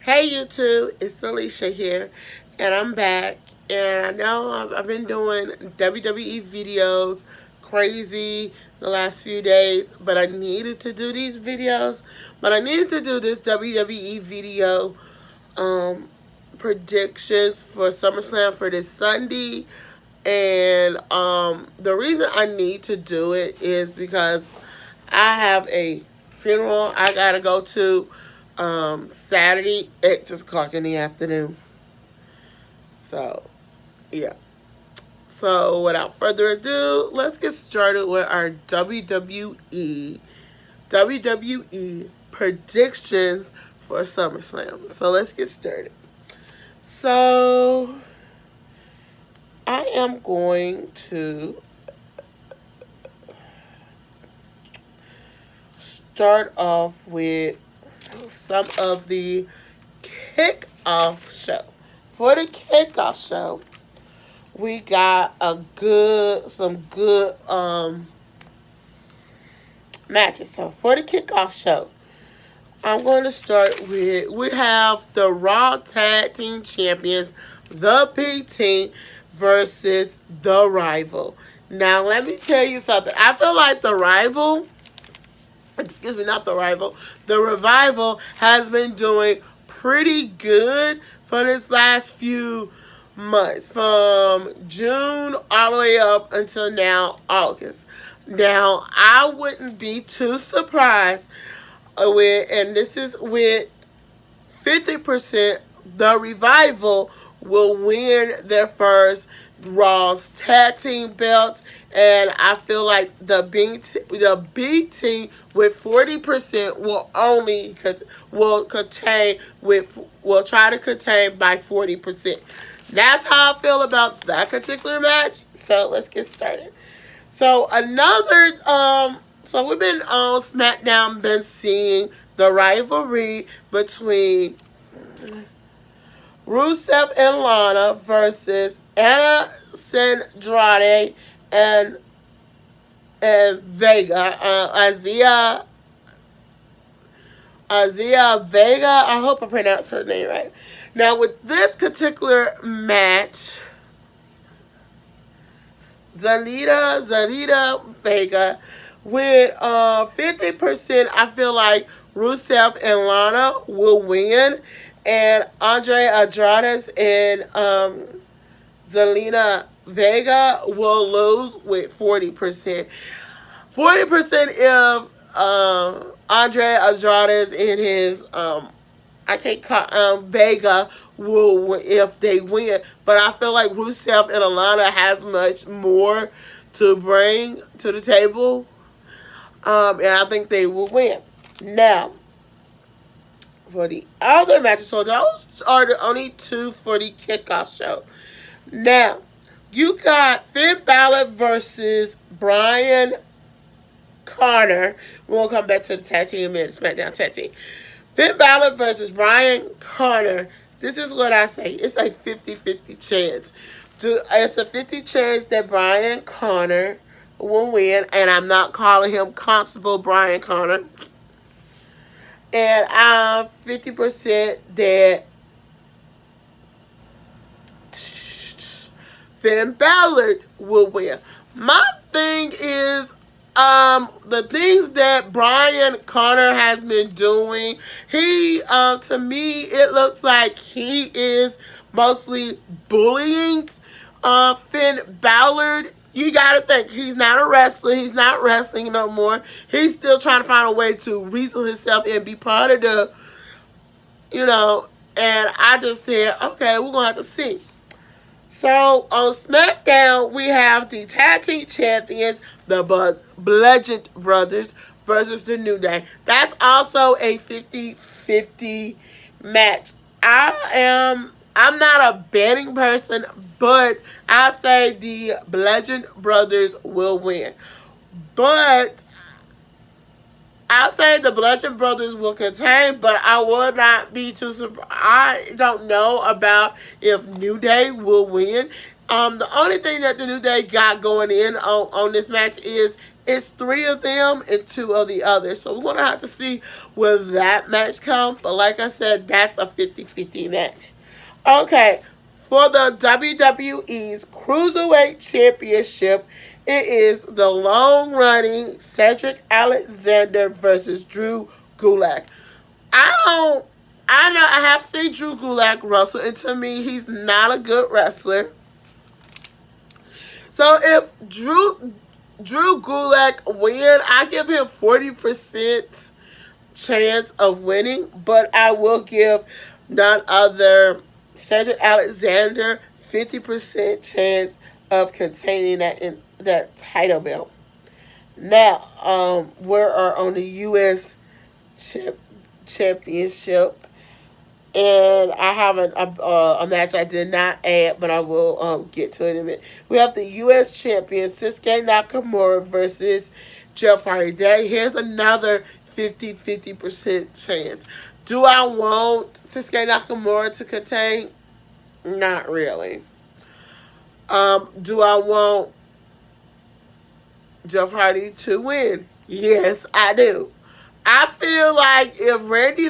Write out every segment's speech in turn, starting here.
Hey YouTube, it's Alicia here, and I'm back. And I know I've been doing WWE videos crazy the last few days, but I needed to do these videos. But I needed to do this WWE video um, predictions for Summerslam for this Sunday. And the reason I need to do it is because I have a funeral I gotta go to Saturday at 6 o'clock in the afternoon. So, yeah. So, without further ado, let's get started with our WWE predictions for SummerSlam. So, let's get started. So, I am going to start off with some of the kickoff show. For the kickoff show, we got some good matches. So for the kickoff show, I'm going to start with, we have the Raw Tag Team Champions, the Big Team versus the Rival. Now let me tell you something. I feel like the Rival, excuse me, not the Rival, the Revival has been doing pretty good for this last few months, from June all the way up until now, August. Now, I wouldn't be too surprised with, and this is with 50%, the Revival will win their first Raw's tag team belts, and I feel like the B team with 40% will try to contain by 40%. That's how I feel about that particular match. So let's get started. So so we've been on Smackdown, been seeing the rivalry between Rusev and Lana versus Anna Andrade and Vega. Azia Vega. I hope I pronounced her name right. Now with this particular match, Zanita Vega, with 50%, I feel like Rusev and Lana will win, and Andrade and Zelina Vega will lose with 40%. 40% if Andrade and his I can't call Vega will, if they win, but I feel like Rusev and Alana has much more to bring to the table, and I think they will win. Now, for the other matches, so those are the only two for the kickoff show. Now, you got Finn Balor versus Brian Connor. We'll come back to the tag team and Smackdown tag team. Finn Balor versus Brian Connor. This is what I say. It's a 50-50 chance. It's a 50 chance that Brian Connor will win, and I'm not calling him Constable Brian Connor. And I'm 50% that Finn Balor will win. My thing is, the things that Brian Connor has been doing, he, to me, it looks like he is mostly bullying, Finn Balor. You gotta think, he's not a wrestler, he's not wrestling no more. He's still trying to find a way to reason himself and be part of the, and I just said, okay, we're gonna have to see. So, on SmackDown, we have the Tag Team Champions, the Bludgeon Brothers, versus the New Day. That's also a 50-50 match. I'm not a betting person, but I say the Bludgeon Brothers will win. But I'll say the Bludgeon Brothers will contain, but I would not be too surprised. I don't know about if New Day will win. The only thing that the New Day got going in on this match is It's 3 of them and 2 of the others. So we're going to have to see where that match comes. But like I said, that's a 50-50 match. Okay, for the WWE's Cruiserweight Championship, it is the long-running Cedric Alexander versus Drew Gulak. I know I have seen Drew Gulak wrestle, and to me, he's not a good wrestler. So if Drew Gulak win, I give him 40% chance of winning, but I will give none other Cedric Alexander 50% chance of containing that title belt. Now, we're on the U.S. Championship, and I have a match I did not add, but I will get to it in a minute. We have the U.S. champion Shinsuke Nakamura versus Jeff Hardy. Here's another 50% chance. Do I want Shinsuke Nakamura to contain? Not really. Do I want Jeff Hardy to win? Yes, I do. I feel like if Randy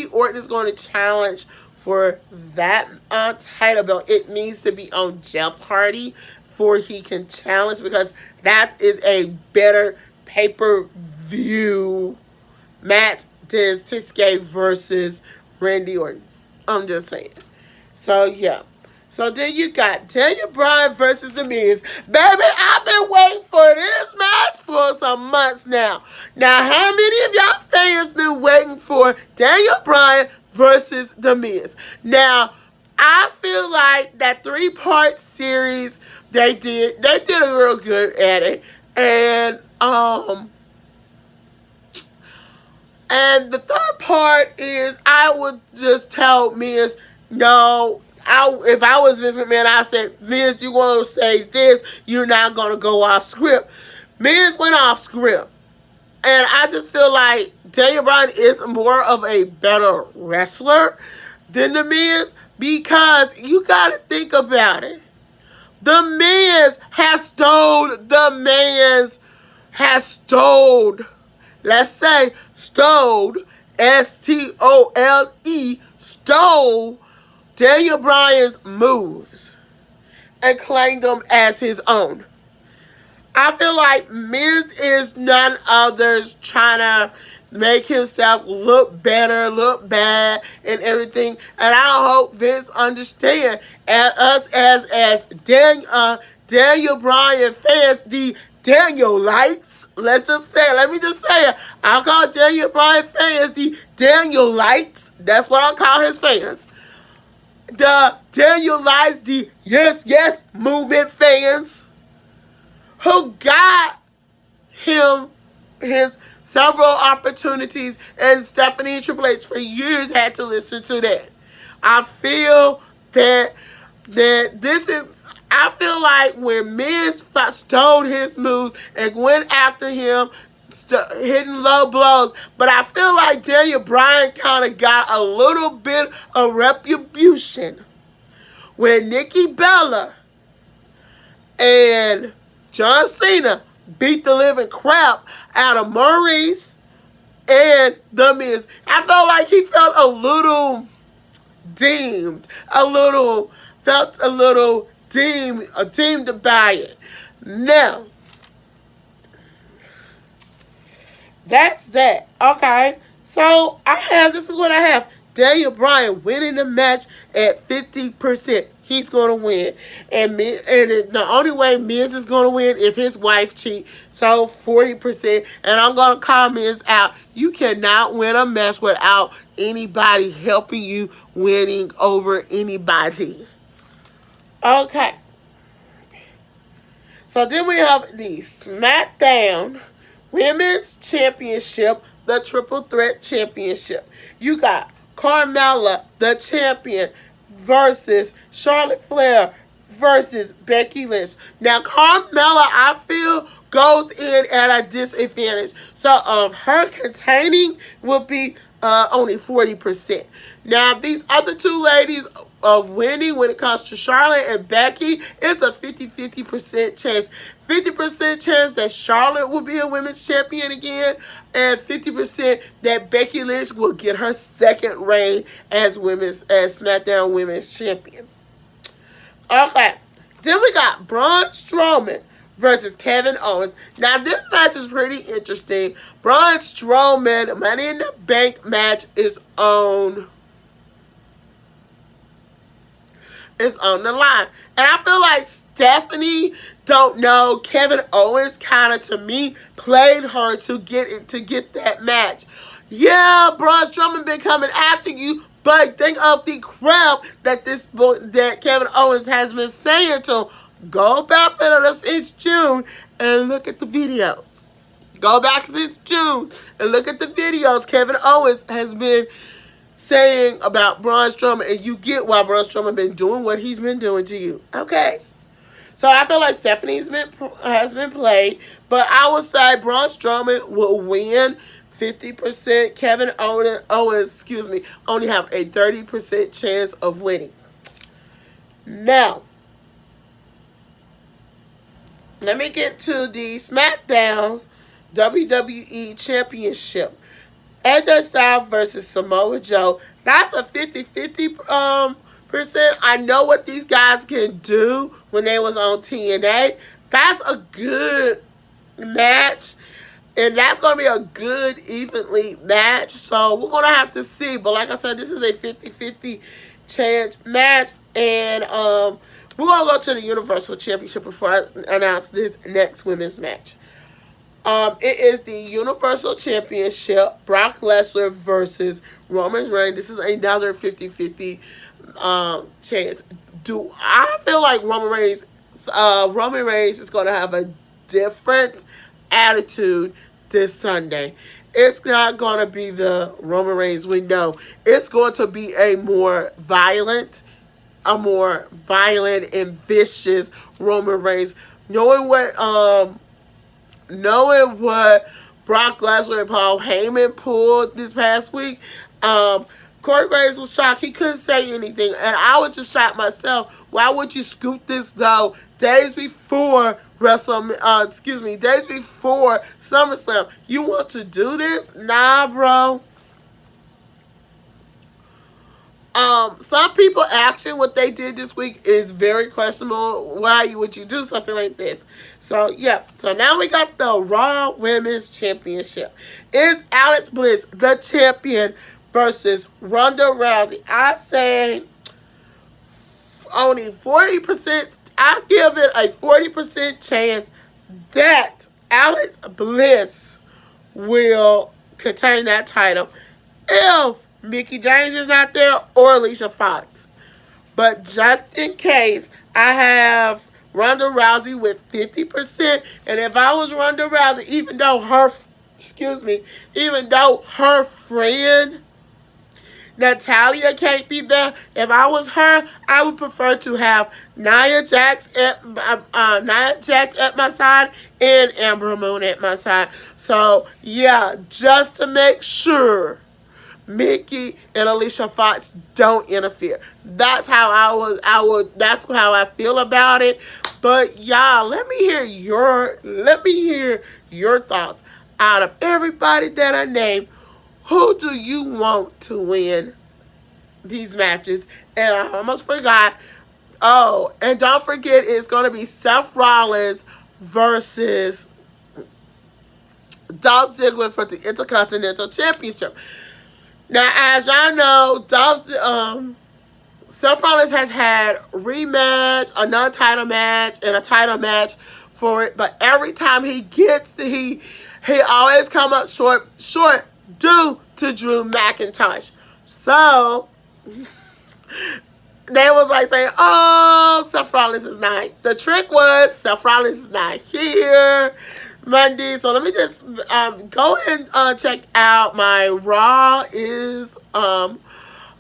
Orton is going to challenge for that title belt, it needs to be on Jeff Hardy for he can challenge, because that is a better pay-per-view match than Shinsuke versus Randy Orton. I'm just saying. So, yeah. So then you got Daniel Bryan versus The Miz. Baby, I've been waiting for this match for some months now. Now, how many of y'all fans been waiting for Daniel Bryan versus The Miz? Now, I feel like that 3-part series they did a real good at it. And the third part is I would just tell Miz, no, if I was Vince McMahon, I'd say, Vince, you want to say this, you're not going to go off script. Miz went off script. And I just feel like Daniel Bryan is more of a better wrestler than The Miz, because you got to think about it. The Miz has stole, let's say, stole, S-T-O-L-E, stole Daniel Bryan's moves and claimed them as his own. I feel like Miz is none others trying to make himself look better, look bad, and everything. And I hope Vince understand, us as Daniel Bryan fans, the Danielites. Let me just say it. I'll call Daniel Bryan fans the Danielites. That's what I call his fans. The Danielites, the Yes Yes movement fans, who got him his several opportunities, and Stephanie and Triple H for years had to listen to that. I feel that this is, I feel like when Miz stole his moves and went after him, hitting low blows, but I feel like Daniel Bryan kind of got a little bit of retribution when Nikki Bella and John Cena beat the living crap out of Maurice and The Miz. I felt like he felt a little deemed by it. Now, that's that. Okay. So this is what I have. Daniel Bryan winning the match at 50%. He's going to win. And the only way Miz is going to win if his wife cheats. So 40%. And I'm going to call Miz out. You cannot win a match without anybody helping you winning over anybody. Okay. So then we have the Smackdown Women's Championship, the Triple Threat Championship. You got Carmella, the champion, versus Charlotte Flair versus Becky Lynch. Now, Carmella, I feel, goes in at a disadvantage. So, her containing will be only 40%. Now, these other two ladies of winning when it comes to Charlotte and Becky, it's a 50% chance. 50% chance that Charlotte will be a women's champion again, and 50% that Becky Lynch will get her second reign as SmackDown Women's Champion. Okay, then we got Braun Strowman versus Kevin Owens. Now this match is pretty interesting. Braun Strowman Money in the Bank match is on the line. And I feel like Stephanie don't know Kevin Owens kind of, to me, played her to get that match. Yeah, Braun Strowman been coming after you, but think of the crap that Kevin Owens has been saying to him. Go back since June and look at the videos. Go back since June and look at the videos Kevin Owens has been saying about Braun Strowman, and you get why Braun Strowman been doing what he's been doing to you. Okay? So I feel like Stephanie's has been played, but I would say Braun Strowman will win 50%. Kevin Owens, only have a 30% chance of winning. Now, let me get to the SmackDown's WWE Championship. AJ Styles versus Samoa Joe. That's a 50-50%. I know what these guys can do when they was on TNA. That's a good match. And that's going to be a good, evenly match. So we're going to have to see. But like I said, this is a 50-50 chance match. And we're going to go to the Universal Championship before I announce this next women's match. It is the Universal Championship. Brock Lesnar versus Roman Reigns. This is another 50-50 chance. I feel like Roman Reigns is going to have a different attitude this Sunday. It's not going to be the Roman Reigns we know. It's going to be a more violent and vicious Roman Reigns. Knowing what Brock Lesnar and Paul Heyman pulled this past week, Corey Graves was shocked. He couldn't say anything, and I was just shocked myself. Why would you scoop this though? Days before Summerslam, you want to do this? Nah, bro. Some people action what they did this week is very questionable. Why would you do something like this? So, yeah. So, now we got the Raw Women's Championship. Is Alexa Bliss the champion versus Ronda Rousey? I say only 40%. I give it a 40% chance that Alexa Bliss will contain that title if Mickie James is not there or Alicia Fox. But just in case, I have Ronda Rousey with 50%. And if I was Ronda Rousey, even though her friend Natalia can't be there, if I was her, I would prefer to have Nia Jax at my side and Ember Moon at my side. So yeah, just to make sure Mickie and Alicia Fox don't interfere. That's how that's how I feel about it. But y'all, let me hear your thoughts. Out of everybody that I named, who do you want to win these matches? And I almost forgot. Oh, and don't forget, it's going to be Seth Rollins versus Dolph Ziggler for the Intercontinental Championship. Now, as y'all know, Seth Rollins has had a rematch, a non-title match, and a title match for it. But every time he always come up short due to Drew McIntyre. So they was like saying, oh, Seth Rollins is not. The trick was Seth Rollins is not here Monday. So let me just go and check out my Raw is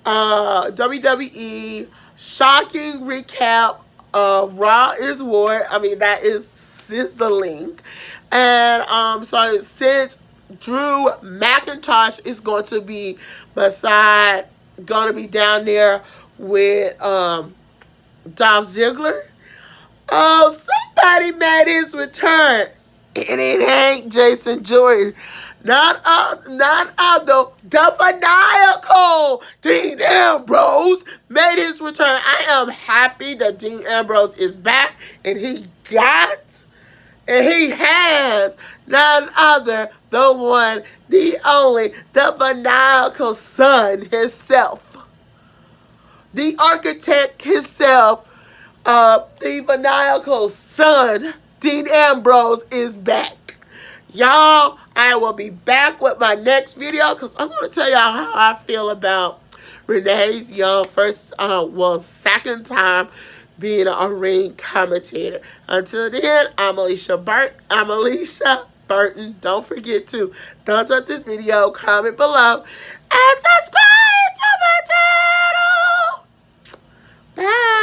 WWE shocking recap of Raw is War. I mean, that is sizzling. And so since Drew McIntyre is going to be down there with Dolph Ziggler, Oh, somebody made his return. And it ain't Jason Jordan. None other, the fanatical Dean Ambrose made his return. I am happy that Dean Ambrose is back, and he has none other, the one, the only, the fanatical son himself. The architect himself, the fanatical son, Dean Ambrose, is back. Y'all, I will be back with my next video because I'm going to tell y'all how I feel about Renee's second time being a ring commentator. Until then, I'm Alicia Burton. Don't forget to thumbs up this video, comment below, and subscribe to my channel. Bye.